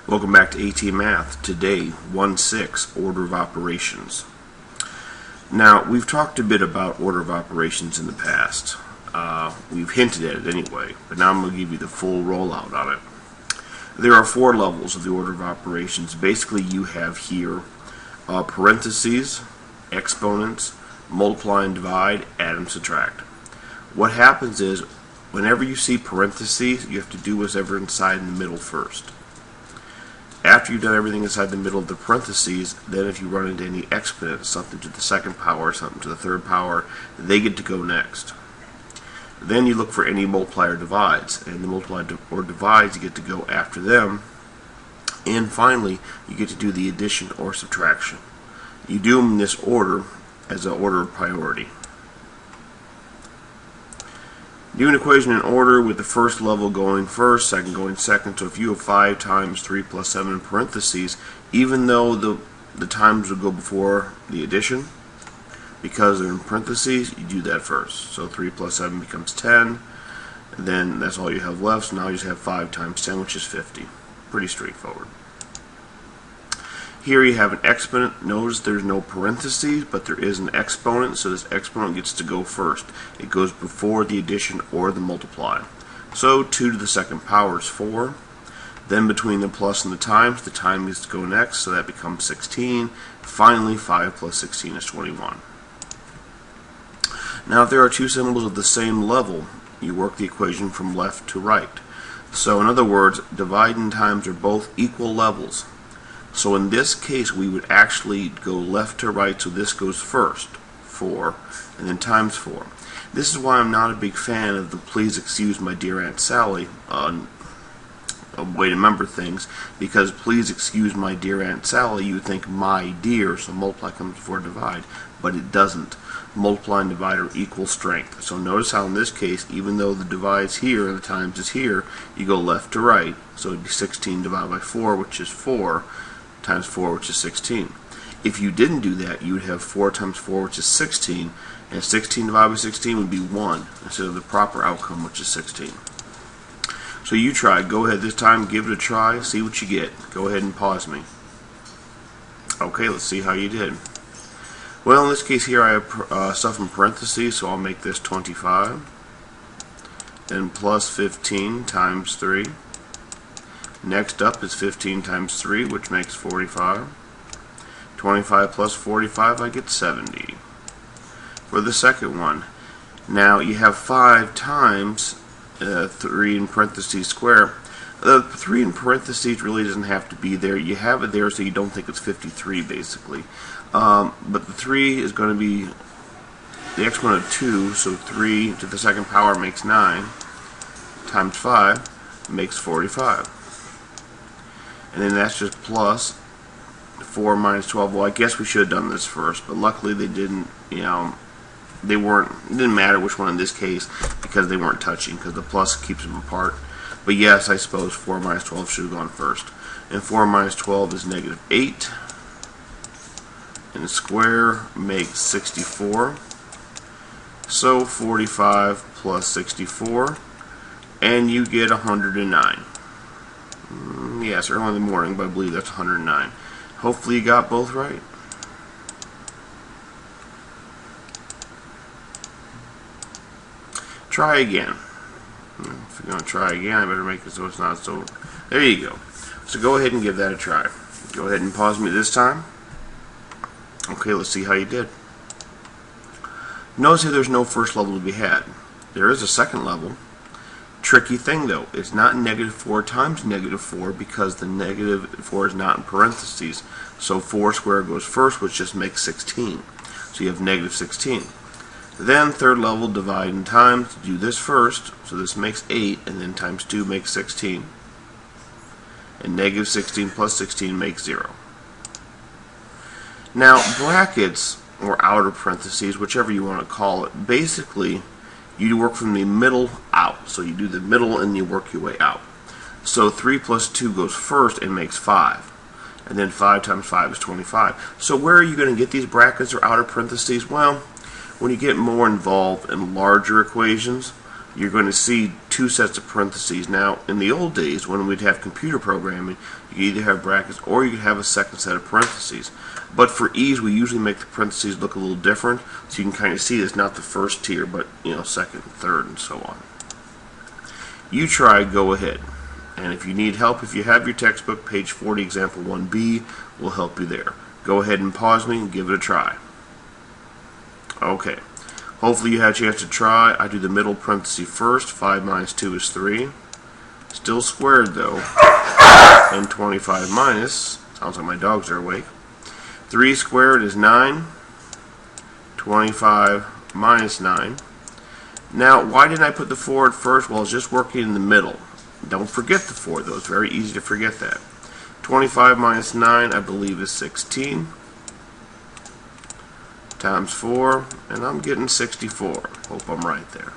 Welcome back to AT Math. Today, 1-6, order of operations. Now, we've talked a bit about order of operations in the past. We've hinted at it anyway, but now I'm going to give you the full rollout on it. There are 4 levels of the order of operations. Basically, you have here parentheses, exponents, multiply and divide, add and subtract. What happens is, whenever you see parentheses, you have to do whatever inside in the middle first. After you've done everything inside the middle of the parentheses, then if you run into any exponents, something to the second power, something to the third power, they get to go next. Then you look for any multiply or divides, and the multiply or divides you get to go after them. And finally, you get to do the addition or subtraction. You do them in this order as an order of priority. Do an equation in order with the first level going first, second going second. So if you have 5 times 3 plus 7 in parentheses, even though the times will go before the addition, because they're in parentheses, you do that first. So 3 plus 7 becomes 10. Then that's all you have left. So now you just have 5 times 10, which is 50. Pretty straightforward. Here you have an exponent. Notice there's no parentheses, but there is an exponent, so this exponent gets to go first. It goes before the addition or the multiply. So 2 to the second power is 4. Then between the plus and the time gets to go next, so that becomes 16. Finally, 5 plus 16 is 21. Now if there are 2 symbols of the same level, you work the equation from left to right. So in other words, divide and times are both equal levels. So in this case, we would actually go left to right, so this goes first, 4, and then times 4. This is why I'm not a big fan of the please excuse my dear Aunt Sally a way to remember things, because please excuse my dear Aunt Sally, you would think my dear, so multiply comes before divide, but it doesn't. Multiply and divide are equal strength. So notice how in this case, even though the divide's here and the times is here, you go left to right, so it would be 16 divided by 4, which is 4, times 4, which is 16. If you didn't do that, you would have 4 times 4, which is 16, and 16 divided by 16 would be 1, instead of the proper outcome, which is 16. So you try. Go ahead this time, give it a try, see what you get. Go ahead and pause me. Okay, let's see how you did. Well, in this case here I have stuff in parentheses, so I'll make this 25. Then plus 15 times 3. Next up is 15 times 3, which makes 45. 25 plus 45, I get 70. For the second one, now you have 5 times 3 in parentheses square. The 3 in parentheses really doesn't have to be there. You have it there so you don't think it's 53, basically. But the 3 is going to be the exponent of 2, so 3 to the second power makes 9, times 5 makes 45. And then that's just plus 4 minus 12. Well, I guess we should have done this first, but luckily they didn't, it didn't matter which one in this case, because they weren't touching, because the plus keeps them apart. But yes, I suppose 4 minus 12 should have gone first. And 4 minus 12 is negative 8. And the square makes 64. So 45 plus 64, and you get 109. Yes, early in the morning, but I believe that's 109. Hopefully you got both right. Try again. If you're going to try again, I better make it so it's not so... There you go. So go ahead and give that a try. Go ahead and pause me this time. Okay, let's see how you did. Notice here there's no first level to be had. There is a second level. Tricky thing though, it's not negative 4 times negative 4, because the negative 4 is not in parentheses. So 4 squared goes first, which just makes 16. So you have negative 16. Then third level, divide and times. Do this first, so this makes 8, and then times 2 makes 16. And negative 16 plus 16 makes 0. Now brackets, or outer parentheses, whichever you want to call it, basically you work from the middle out. So you do the middle and you work your way out. So 3 plus 2 goes first and makes 5. And then 5 times 5 is 25. So where are you going to get these brackets or outer parentheses? Well, when you get more involved in larger equations, you're going to see two sets of parentheses. Now, in the old days, when we'd have computer programming, you could either have brackets or you could have a second set of parentheses. But for ease, we usually make the parentheses look a little different, so you can kind of see it's not the first tier, but second, third, and so on. You try, go ahead. And if you need help, if you have your textbook, page 40, example 1b will help you there. Go ahead and pause me and give it a try. Okay. Hopefully you had a chance to try. I do the middle parenthesis first. 5 minus 2 is 3. Still squared though. And 25 minus, sounds like my dogs are awake. 3 squared is 9. 25 minus 9. Now, why didn't I put the 4 at first? Well, it's just working in the middle. Don't forget the 4 though. It's very easy to forget that. 25 minus 9, I believe, is 16. Times 4, and I'm getting 64. Hope I'm right there.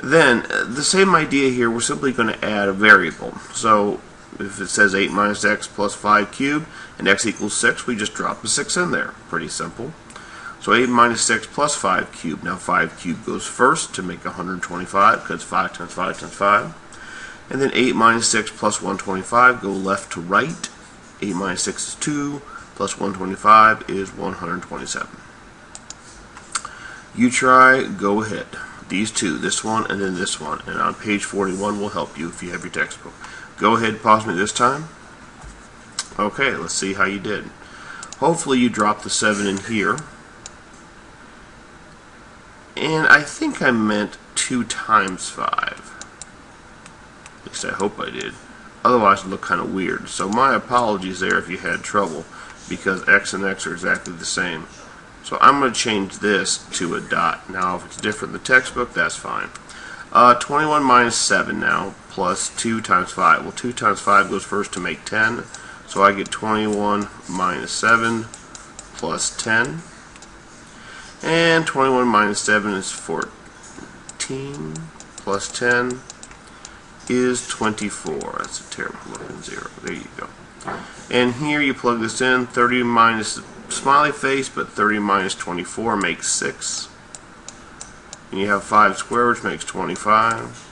Then, the same idea here, we're simply going to add a variable. So, if it says 8 minus x plus 5 cubed, and x equals 6, we just drop the 6 in there. Pretty simple. So 8 minus 6 plus 5 cubed. Now 5 cubed goes first to make 125, because 5 times 5 times 5. And then 8 minus 6 plus 125 go left to right. 8 minus 6 is 2, plus 125 is 127. You try, go ahead. These two, this one and then this one. And on page 41 will help you if you have your textbook. Go ahead, pause me this time. Okay, let's see how you did. Hopefully you dropped the 7 in here. And I think I meant 2 times 5. At least I hope I did. Otherwise it looked kind of weird. So my apologies there if you had trouble, because x and x are exactly the same. So I'm going to change this to a dot. Now if it's different in the textbook, that's fine. 21 minus 7 now, plus 2 times 5. Well, 2 times 5 goes first to make 10. So I get 21 minus 7 plus 10. And 21 minus 7 is 14, plus 10 is 24. That's a terrible looking 0. There you go. And here you plug this in. 30 minus smiley face, but 30 minus 24 makes 6. And you have 5 squared, which makes 25.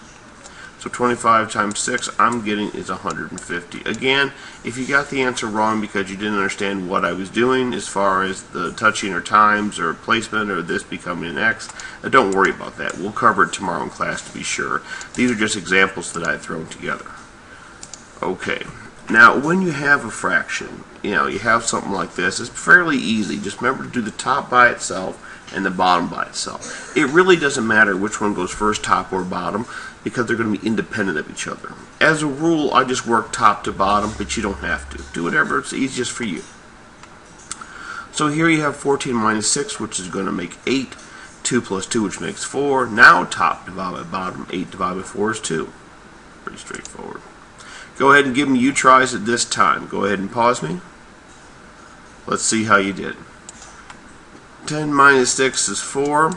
So 25 times 6, I'm getting is 150. Again, if you got the answer wrong because you didn't understand what I was doing as far as the touching or times or placement or this becoming an x, don't worry about that. We'll cover it tomorrow in class to be sure. These are just examples that I've thrown together. Okay. Now, when you have a fraction, you have something like this, it's fairly easy. Just remember to do the top by itself and the bottom by itself. It really doesn't matter which one goes first, top or bottom, because they're going to be independent of each other. As a rule, I just work top to bottom, but you don't have to. Do whatever it's easiest for you. So here you have 14 minus 6, which is going to make 8. 2 plus 2, which makes 4. Now top divided by bottom, 8 divided by 4 is 2. Pretty straightforward. Go ahead and give me you tries at this time. Go ahead and pause me. Let's see how you did. 10 minus 6 is 4.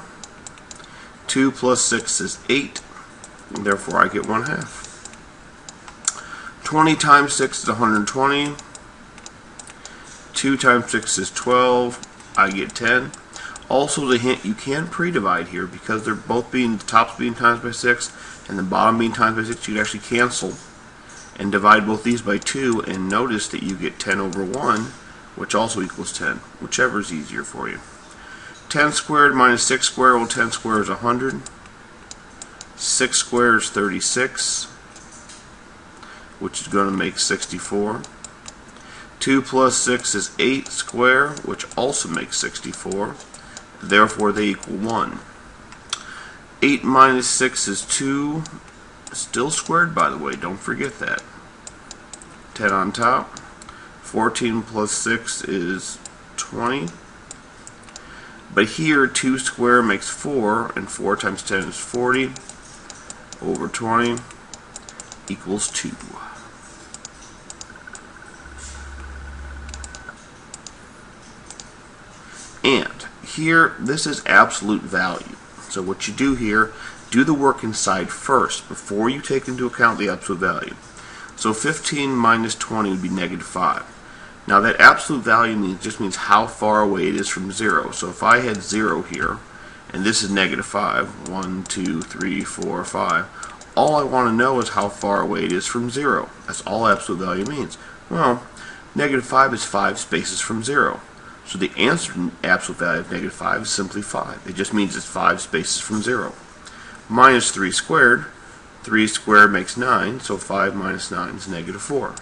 2 plus 6 is 8. And therefore I get 1/2. 20 times 6 is 120. 2 times 6 is 12. I get 10. Also, the hint, you can pre-divide here because they're both being, the top's being times by 6 and the bottom being times by 6. You can actually cancel and divide both these by 2 and notice that you get 10 over 1, which also equals 10, whichever is easier for you. 10 squared minus 6 squared, well, 10 squared is 100. 6 squared is 36, which is going to make 64. 2 plus 6 is 8 squared, which also makes 64. Therefore, they equal 1. 8 minus 6 is 2. Still squared, by the way. Don't forget that. 10 on top. 14 plus 6 is 20. But here, 2 squared makes 4, and 4 times 10 is 40. Over 20 equals 2. And here, this is absolute value. So what you do here, do the work inside first before you take into account the absolute value. So 15 minus 20 would be negative 5. Now that absolute value just means how far away it is from 0. So if I had 0 here, and this is negative 5, 1, 2, 3, 4, 5, all I want to know is how far away it is from 0. That's all absolute value means. Well, negative 5 is 5 spaces from 0. So the answer to absolute value of negative 5 is simply 5. It just means it's 5 spaces from 0. Minus 3 squared. 3 squared makes 9, so 5 minus 9 is negative 4.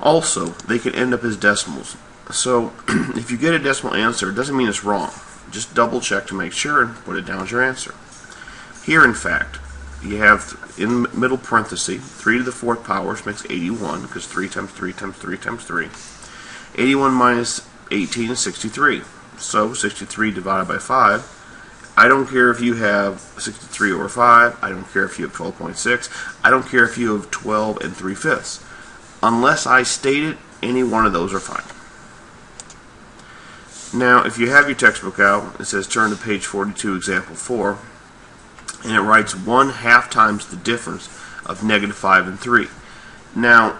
Also, they can end up as decimals. So if you get a decimal answer, it doesn't mean it's wrong. Just double check to make sure and put it down as your answer. Here, in fact, you have in middle parenthesis 3 to the 4th power, which makes 81, because 3 times 3 times 3 times 3. 81 minus 18 is 63. So 63 divided by 5. I don't care if you have 63 over 5. I don't care if you have 12.6. I don't care if you have 12 3/5. Unless I state it, any one of those are fine. Now, if you have your textbook out, it says turn to page 42, example 4, and it writes 1/2 times the difference of negative 5 and 3. Now,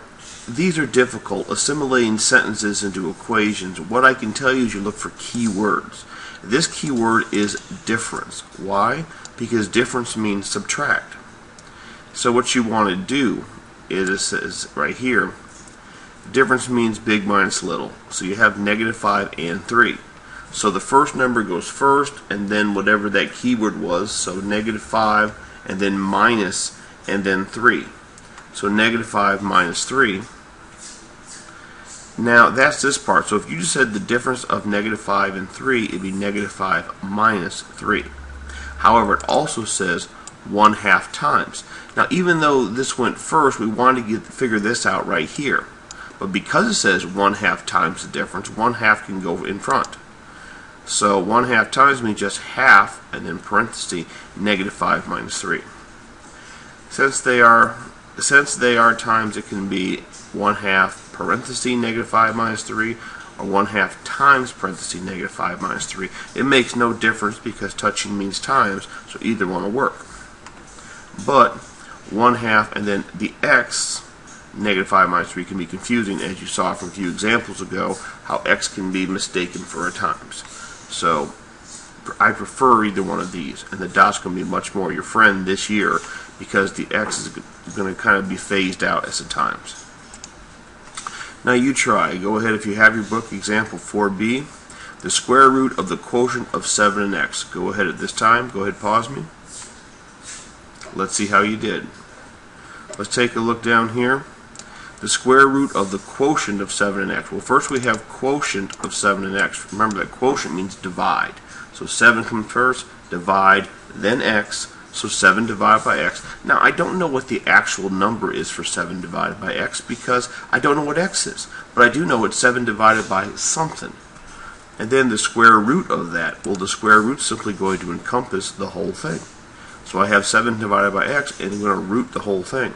these are difficult, assimilating sentences into equations. What I can tell you is you look for keywords. This keyword is difference. Why? Because difference means subtract. So what you want to do is, it says right here, difference means big minus little. So you have negative 5 and 3. So the first number goes first, and then whatever that keyword was, so negative 5, and then minus, and then 3. So negative 5 minus 3. Now that's this part. So if you just said the difference of negative 5 and 3, it'd be negative 5 minus 3. However, it also says 1/2 times. Now, even though this went first, we wanted to figure this out right here. But because it says 1/2 times the difference, 1/2 can go in front. So 1/2 times means just half, and then parenthesis, negative 5 minus 3. Since they are times, it can be 1/2 parenthesis negative 5 minus 3, or 1/2 times parenthesis negative 5 minus 3. It makes no difference because touching means times, so either one will work. But 1/2 and then the x, negative 5 minus 3, can be confusing, as you saw from a few examples ago, how x can be mistaken for a times. So I prefer either one of these, and the dot's going to be much more your friend this year because the x is going to kind of be phased out as a times. Now you try. Go ahead, if you have your book, example 4b, the square root of the quotient of 7 and x. Go ahead at this time. Go ahead, pause me. Let's see how you did. Let's take a look down here. The square root of the quotient of 7 and x. Well, first we have quotient of 7 and x. Remember that quotient means divide. So 7 comes first, divide, then x. So 7 divided by x. Now, I don't know what the actual number is for 7 divided by x because I don't know what x is. But I do know it's 7 divided by something. And then the square root of that. Well, the square root's simply going to encompass the whole thing. So I have 7 divided by x, and I'm going to root the whole thing.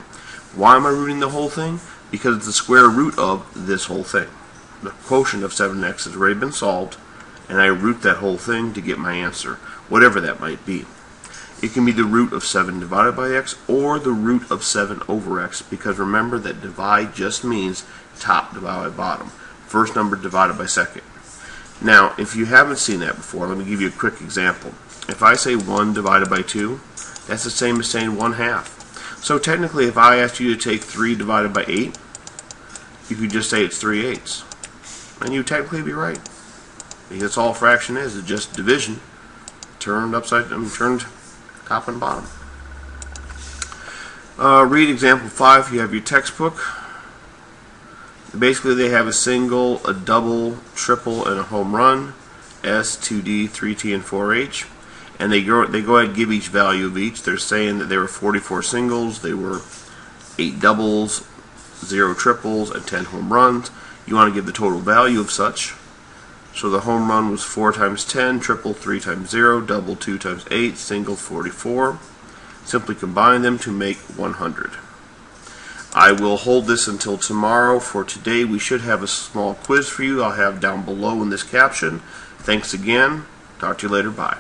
Why am I rooting the whole thing? Because it's the square root of this whole thing. The quotient of 7x has already been solved, and I root that whole thing to get my answer, whatever that might be. It can be the root of 7 divided by x, or the root of 7 over x, because remember that divide just means top divided by bottom. First number divided by second. Now, if you haven't seen that before, let me give you a quick example. If I say 1 divided by 2, that's the same as saying 1/2. So technically, if I asked you to take 3 divided by 8, you could just say it's 3/8. And you'd technically be right. Because that's all fraction is just division turned turned top and bottom. Read example 5 if you have your textbook. Basically, they have a single, a double, triple, and a home run. S, 2D, 3T, and 4H. And they go ahead and give each value of each. They're saying that there were 44 singles, there were 8 doubles, 0 triples, and 10 home runs. You want to give the total value of such. So the home run was 4 times 10, triple 3 times 0, double 2 times 8, single 44. Simply combine them to make 100. I will hold this until tomorrow. For today, we should have a small quiz for you. I'll have down below in this caption. Thanks again. Talk to you later. Bye.